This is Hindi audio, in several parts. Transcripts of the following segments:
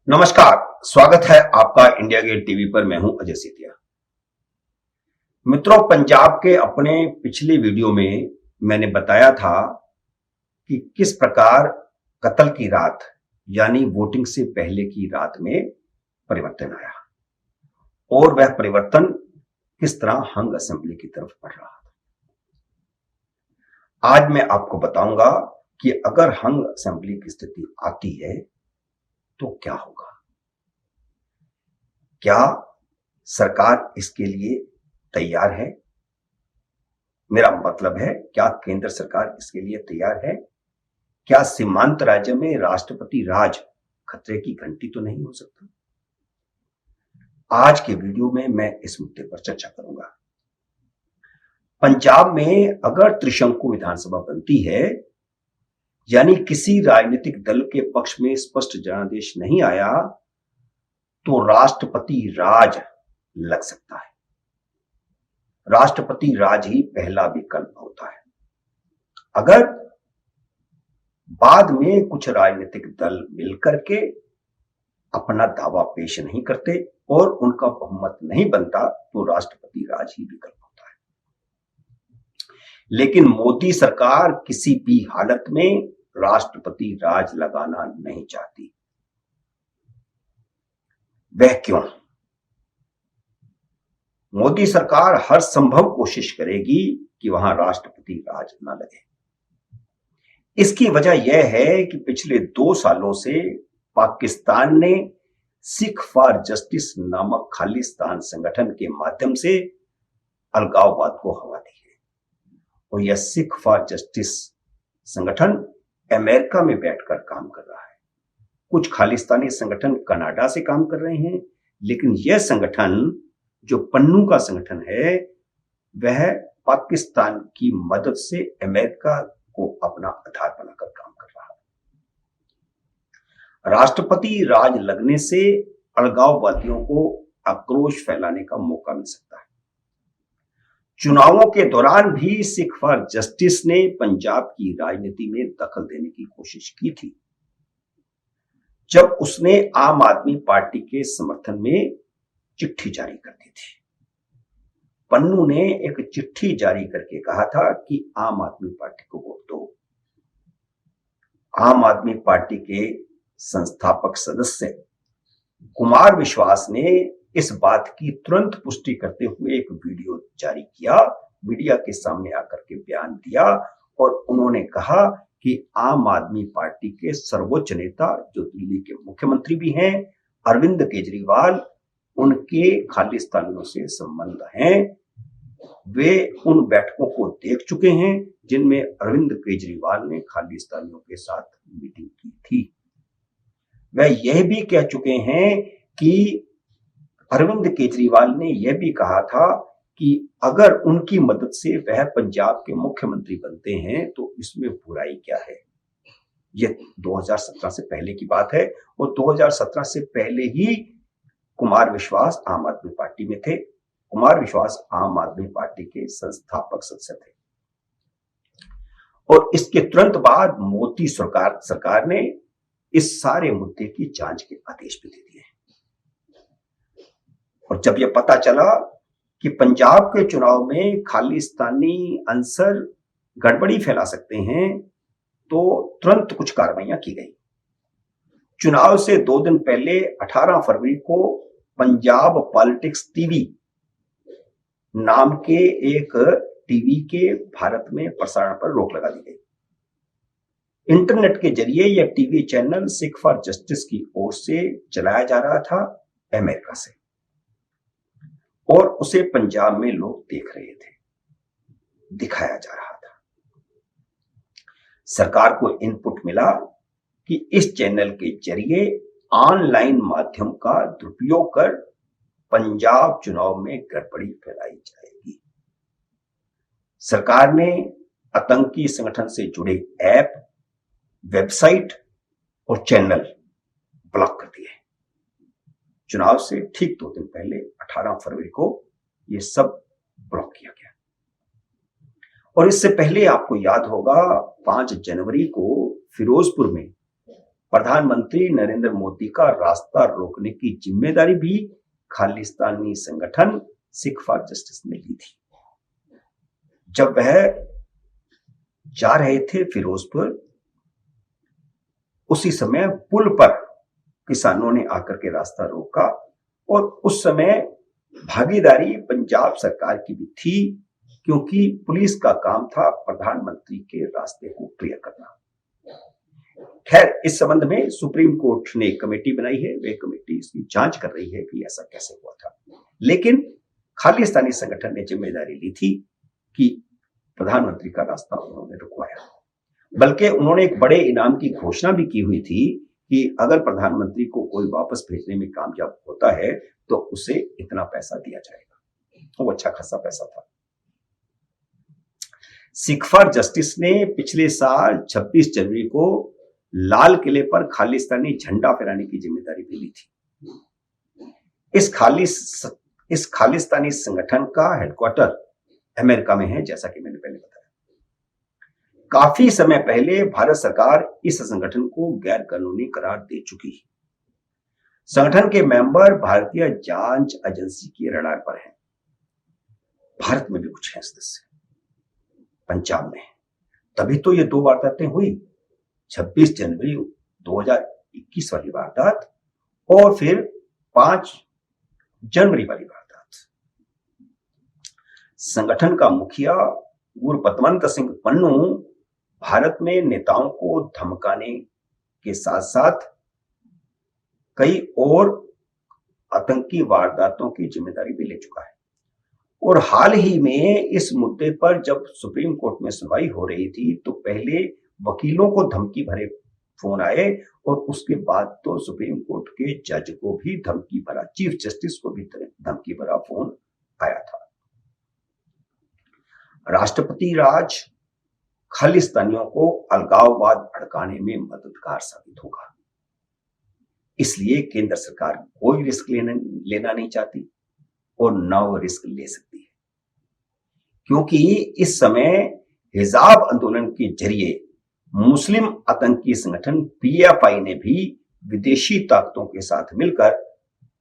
नमस्कार। स्वागत है आपका इंडिया गेट टीवी पर। मैं हूं अजय सेठिया। मित्रों, पंजाब के अपने पिछले वीडियो में मैंने बताया था कि किस प्रकार कत्ल की रात यानी वोटिंग से पहले की रात में परिवर्तन आया और वह परिवर्तन किस तरह हंग असेंबली की तरफ बढ़ रहा था। आज मैं आपको बताऊंगा कि अगर हंग असेंबली की स्थिति आती है तो क्या होगा। क्या सरकार इसके लिए तैयार है? मेरा मतलब है, क्या केंद्र सरकार इसके लिए तैयार है? क्या सीमांत राज्य में राष्ट्रपति राज खतरे की घंटी तो नहीं हो सकता? आज के वीडियो में मैं इस मुद्दे पर चर्चा करूंगा। पंजाब में अगर त्रिशंकु विधानसभा बनती है, यानी किसी राजनीतिक दल के पक्ष में स्पष्ट जनादेश नहीं आया, तो राष्ट्रपति राज लग सकता है। राष्ट्रपति राज ही पहला विकल्प होता है। अगर बाद में कुछ राजनीतिक दल मिलकर के अपना दावा पेश नहीं करते और उनका बहुमत नहीं बनता, तो राष्ट्रपति राज ही विकल्प होता है। लेकिन मोदी सरकार किसी भी हालत में राष्ट्रपति राज लगाना नहीं चाहती। वह क्यों? मोदी सरकार हर संभव कोशिश करेगी कि वहां राष्ट्रपति राज न लगे। इसकी वजह यह है कि पिछले 2 सालों से पाकिस्तान ने सिख फॉर जस्टिस नामक खालिस्तान संगठन के माध्यम से अलगाववाद को हवा दी है। और यह सिख फॉर जस्टिस संगठन अमेरिका में बैठकर काम कर रहा है। कुछ खालिस्तानी संगठन कनाडा से काम कर रहे हैं, लेकिन यह संगठन जो पन्नू का संगठन है, वह पाकिस्तान की मदद से अमेरिका को अपना आधार बनाकर काम कर रहा है। राष्ट्रपति राज लगने से अलगाववादियों को आक्रोश फैलाने का मौका मिल सकता है। चुनावों के दौरान भी सिख फॉर जस्टिस ने पंजाब की राजनीति में दखल देने की कोशिश की थी, जब उसने आम आदमी पार्टी के समर्थन में चिट्ठी जारी कर दी थी। पन्नू ने एक चिट्ठी जारी करके कहा था कि आम आदमी पार्टी को वोट दो। आम आदमी पार्टी के संस्थापक सदस्य कुमार विश्वास ने इस बात की तुरंत पुष्टि करते हुए एक वीडियो जारी किया, मीडिया के सामने आकर के बयान दिया और उन्होंने कहा कि आम आदमी पार्टी के सर्वोच्च नेता, जो दिल्ली के मुख्यमंत्री भी हैं, अरविंद केजरीवाल, उनके खालिस्तानियों से संबंध हैं। वे उन बैठकों को देख चुके हैं जिनमें अरविंद केजरीवाल ने खालिस्तानियों के साथ मीटिंग की थी। वह यह भी कह चुके हैं कि अरविंद केजरीवाल ने यह भी कहा था कि अगर उनकी मदद से वह पंजाब के मुख्यमंत्री बनते हैं तो इसमें बुराई क्या है। यह 2017 से पहले की बात है और 2017 से पहले ही कुमार विश्वास आम आदमी पार्टी में थे। कुमार विश्वास आम आदमी पार्टी के संस्थापक सदस्य थे और इसके तुरंत बाद मोदी सरकार ने इस सारे मुद्दे की जांच के आदेश भी दे दिए। और जब यह पता चला कि पंजाब के चुनाव में खालिस्तानी अंसर गड़बड़ी फैला सकते हैं, तो तुरंत कुछ कार्रवाइयां की गई। चुनाव से 2 दिन पहले 18 फरवरी को पंजाब पॉलिटिक्स टीवी नाम के एक टीवी के भारत में प्रसारण पर रोक लगा दी गई। इंटरनेट के जरिए यह TV channel Sikh for justice की ओर से चलाया जा रहा था अमेरिका से, और उसे पंजाब में लोग देख रहे थे, दिखाया जा रहा था। सरकार को इनपुट मिला कि इस चैनल के जरिए ऑनलाइन माध्यम का दुरुपयोग कर पंजाब चुनाव में गड़बड़ी फैलाई जाएगी। सरकार ने आतंकी संगठन से जुड़े ऐप, वेबसाइट और चैनल ब्लॉक कर दिए। चुनाव से ठीक 2 दिन पहले 18 फरवरी को यह सब ब्लॉक किया गया। और इससे पहले आपको याद होगा 5 जनवरी को फिरोजपुर में प्रधानमंत्री नरेंद्र मोदी का रास्ता रोकने की जिम्मेदारी भी खालिस्तानी संगठन सिख फॉर जस्टिस ने ली थी। जब वह जा रहे थे फिरोजपुर, उसी समय पुल पर किसानों ने आकर के रास्ता रोका और उस समय भागीदारी पंजाब सरकार की भी थी, क्योंकि पुलिस का काम था प्रधानमंत्री के रास्ते को क्लियर करना। खैर, इस संबंध में सुप्रीम कोर्ट ने कमेटी बनाई है, वे कमेटी इसकी जांच कर रही है कि ऐसा कैसे हुआ था। लेकिन खालिस्तानी संगठन ने जिम्मेदारी ली थी कि प्रधानमंत्री का रास्ता उन्होंने रुकवाया। बल्कि उन्होंने एक बड़े इनाम की घोषणा भी की हुई थी कि अगर प्रधानमंत्री को कोई वापस भेजने में कामयाब होता है तो उसे इतना पैसा दिया जाएगा। वो अच्छा खासा पैसा था। सिख फॉर जस्टिस ने पिछले साल 26 जनवरी को लाल किले पर खालिस्तानी झंडा फहराने की जिम्मेदारी भी ली थी। इस खालिस्तानी संगठन का हेडक्वार्टर अमेरिका में है, जैसा कि मैंने पहले बताया। काफी समय पहले भारत सरकार इस संगठन को गैर कानूनी करार दे चुकी है। संगठन के मेंबर भारतीय जांच एजेंसी की रडार पर हैं। भारत में भी कुछ है सदस्य, पंजाब में। तभी तो ये 2 वारदातें हुई, 26 जनवरी 2021 वाली वारदात और फिर 5 जनवरी वाली वारदात। संगठन का मुखिया गुरपतवंत सिंह पन्नू भारत में नेताओं को धमकाने के साथ साथ कई और आतंकी वारदातों की जिम्मेदारी भी ले चुका है। और हाल ही में इस मुद्दे पर जब सुप्रीम कोर्ट में सुनवाई हो रही थी तो पहले वकीलों को धमकी भरे फोन आए और उसके बाद तो सुप्रीम कोर्ट के जज को भी धमकी भरा, चीफ जस्टिस को भी धमकी भरा फोन आया था। राष्ट्रपति राज खालिस्तानियों को अलगाववाद भड़काने में मददगार साबित होगा। इसलिए केंद्र सरकार कोई रिस्क लेना नहीं चाहती और न वो रिस्क ले सकती है, क्योंकि इस समय हिजाब आंदोलन के जरिए मुस्लिम आतंकी संगठन पीएफआई ने भी विदेशी ताकतों के साथ मिलकर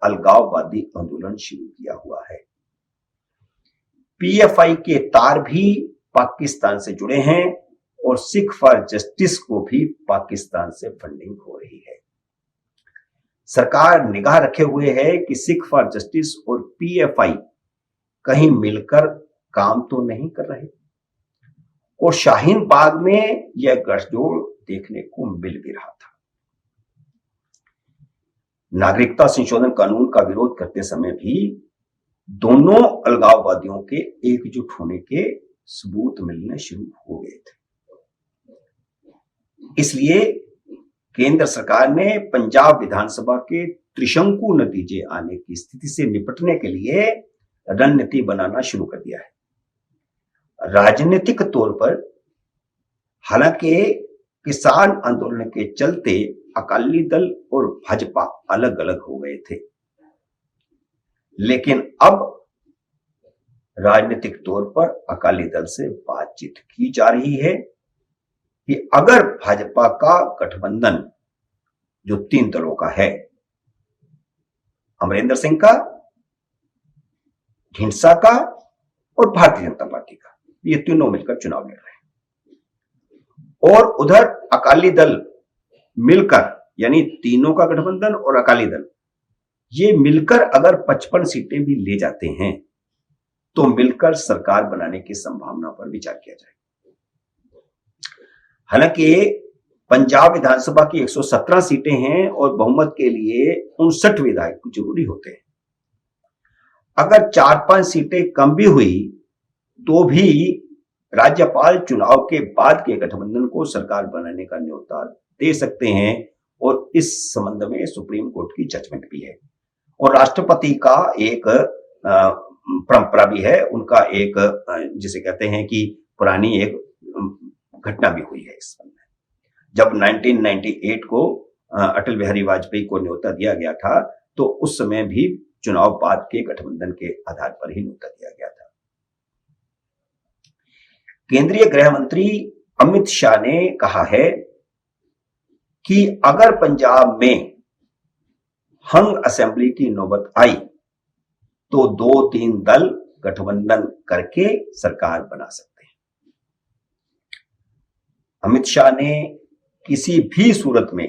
अलगाववादी आंदोलन शुरू किया हुआ है। पीएफआई के तार भी पाकिस्तान से जुड़े हैं और सिख फॉर जस्टिस को भी पाकिस्तान से फंडिंग हो रही है। सरकार निगाह रखे हुए है कि सिख फॉर जस्टिस और पीएफआई कहीं मिलकर काम तो नहीं कर रहे। और शाहीन बाग में यह गठजोड़ देखने को मिल भी रहा था। नागरिकता संशोधन कानून का विरोध करते समय भी दोनों अलगाववादियों के एकजुट होने के सबूत मिलने शुरू हो गए थे। इसलिए केंद्र सरकार ने पंजाब विधानसभा के त्रिशंकु नतीजे आने की स्थिति से निपटने के लिए रणनीति बनाना शुरू कर दिया है। राजनीतिक तौर पर हालांकि किसान आंदोलन के चलते अकाली दल और भाजपा अलग अलग हो गए थे, लेकिन अब राजनीतिक तौर पर अकाली दल से बातचीत की जा रही है कि अगर भाजपा का गठबंधन जो 3 दलों का है, अमरिंदर सिंह का, ढींडसा का और भारतीय जनता पार्टी का, ये तीनों मिलकर चुनाव लड़ रहे हैं और उधर अकाली दल मिलकर, यानी तीनों का गठबंधन और अकाली दल, ये मिलकर अगर 55 सीटें भी ले जाते हैं तो मिलकर सरकार बनाने की संभावना पर विचार किया जाए। हालांकि पंजाब विधानसभा की 117 सीटें हैं और बहुमत के लिए 59 विधायक जरूरी होते हैं। अगर 4-5 सीटें कम भी हुई तो भी राज्यपाल चुनाव के बाद के गठबंधन को सरकार बनाने का न्योता दे सकते हैं और इस संबंध में सुप्रीम कोर्ट की जजमेंट भी है और राष्ट्रपति का एक परंपरा भी है, उनका एक जिसे कहते हैं कि पुरानी एक घटना भी हुई है इस संबंध में। जब 1998 को अटल बिहारी वाजपेयी को न्योता दिया गया था तो उस समय भी चुनाव बाद के गठबंधन के आधार पर ही न्योता दिया गया था। केंद्रीय गृह मंत्री अमित शाह ने कहा है कि अगर पंजाब में हंग असेंबली की नौबत आई तो 2-3 दल गठबंधन करके सरकार बना सकते हैं। अमित शाह ने किसी भी सूरत में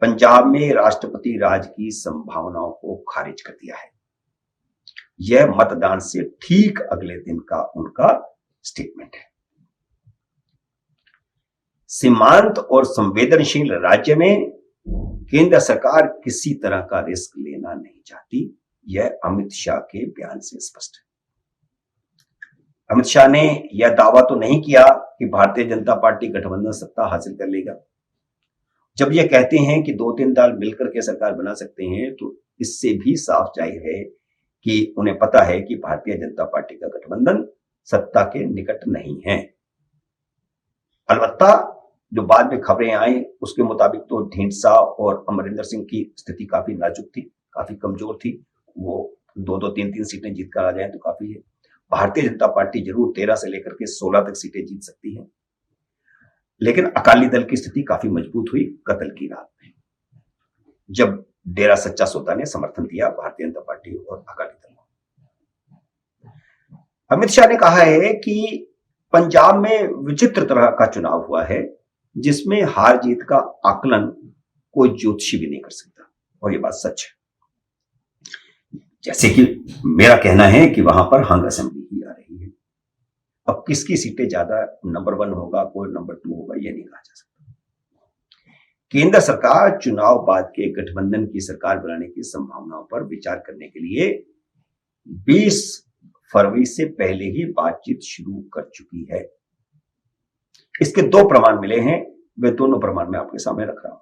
पंजाब में राष्ट्रपति राज की संभावनाओं को खारिज कर दिया है। यह मतदान से ठीक अगले दिन का उनका स्टेटमेंट है। सीमांत और संवेदनशील राज्य में केंद्र सरकार किसी तरह का रिस्क लेना नहीं चाहती, यह अमित शाह के बयान से स्पष्ट है। अमित शाह ने यह दावा तो नहीं किया कि भारतीय जनता पार्टी गठबंधन सत्ता हासिल कर लेगा। जब यह कहते हैं कि 2-3 दल मिलकर के सरकार बना सकते हैं, तो इससे भी साफ जाहिर है कि उन्हें पता है कि भारतीय जनता पार्टी का गठबंधन सत्ता के निकट नहीं है। अलबत्ता जो बाद में खबरें आई उसके मुताबिक तो ढींडसा और अमरिंदर सिंह की स्थिति काफी नाजुक थी, काफी कमजोर थी। वो 2-2, 3-3 सीटें जीत कर आ जाए तो काफी है। भारतीय जनता पार्टी जरूर 13 से लेकर के 16 तक सीटें जीत सकती है, लेकिन अकाली दल की स्थिति काफी मजबूत हुई कत्ल की रात में, जब डेरा सच्चा सौदा ने समर्थन दिया भारतीय जनता पार्टी और अकाली दल को। अमित शाह ने कहा है कि पंजाब में विचित्र तरह का चुनाव हुआ है जिसमें हार जीत का आकलन कोई ज्योतिषी भी नहीं कर सकता, और ये बात सच है। जैसे कि मेरा कहना है कि वहां पर हंग असेंबली ही आ रही है। अब किसकी सीटें ज्यादा नंबर 1 होगा, कोई नंबर 2 होगा, यह नहीं कहा जा सकता। केंद्र सरकार चुनाव बाद के गठबंधन की सरकार बनाने की संभावनाओं पर विचार करने के लिए 20 फरवरी से पहले ही बातचीत शुरू कर चुकी है। इसके 2 प्रमाण मिले हैं, वे दोनों प्रमाण मैं आपके सामने रख रहा हूं।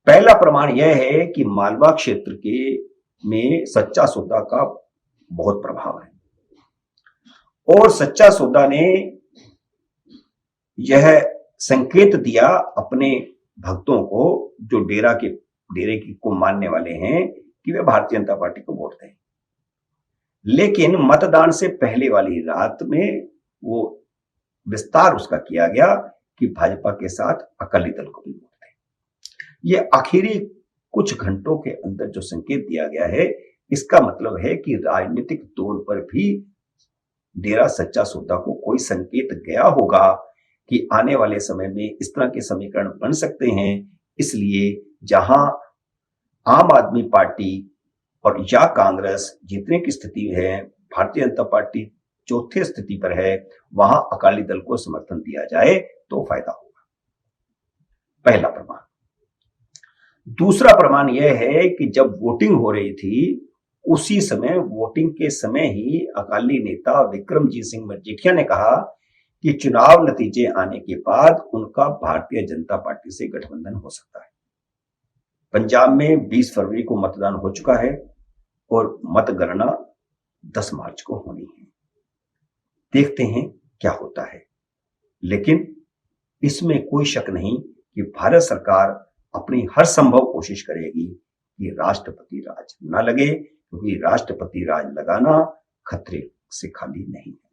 पहला प्रमाण यह है कि मालवा क्षेत्र के में सच्चा सौदा का बहुत प्रभाव है, और सच्चा सौदा ने यह संकेत दिया अपने भक्तों को, जो डेरे को मानने वाले हैं, कि वे भारतीय जनता पार्टी को वोट दें। लेकिन मतदान से पहले वाली रात में वो विस्तार उसका किया गया कि भाजपा के साथ अकाली दल को भी वोट दें। यह आखिरी कुछ घंटों के अंदर जो संकेत दिया गया है, इसका मतलब है कि राजनीतिक तौर पर भी डेरा सच्चा सौदा को कोई संकेत गया होगा कि आने वाले समय में इस तरह के समीकरण बन सकते हैं। इसलिए जहां आम आदमी पार्टी और या कांग्रेस जीतने की स्थिति है, भारतीय जनता पार्टी चौथे स्थिति पर है, वहां अकाली दल को समर्थन दिया जाए तो फायदा होगा। पहला प्रमाण। दूसरा प्रमाण यह है कि जब वोटिंग हो रही थी, उसी समय वोटिंग के समय ही अकाली नेता विक्रमजीत सिंह मजीठिया ने कहा कि चुनाव नतीजे आने के बाद उनका भारतीय जनता पार्टी से गठबंधन हो सकता है। पंजाब में 20 फरवरी को मतदान हो चुका है और मतगणना 10 मार्च को होनी है। देखते हैं क्या होता है, लेकिन इसमें कोई शक नहीं कि भारत सरकार अपनी हर संभव कोशिश करेगी कि राष्ट्रपति राज न लगे, क्योंकि राष्ट्रपति राज लगाना खतरे से खाली नहीं है।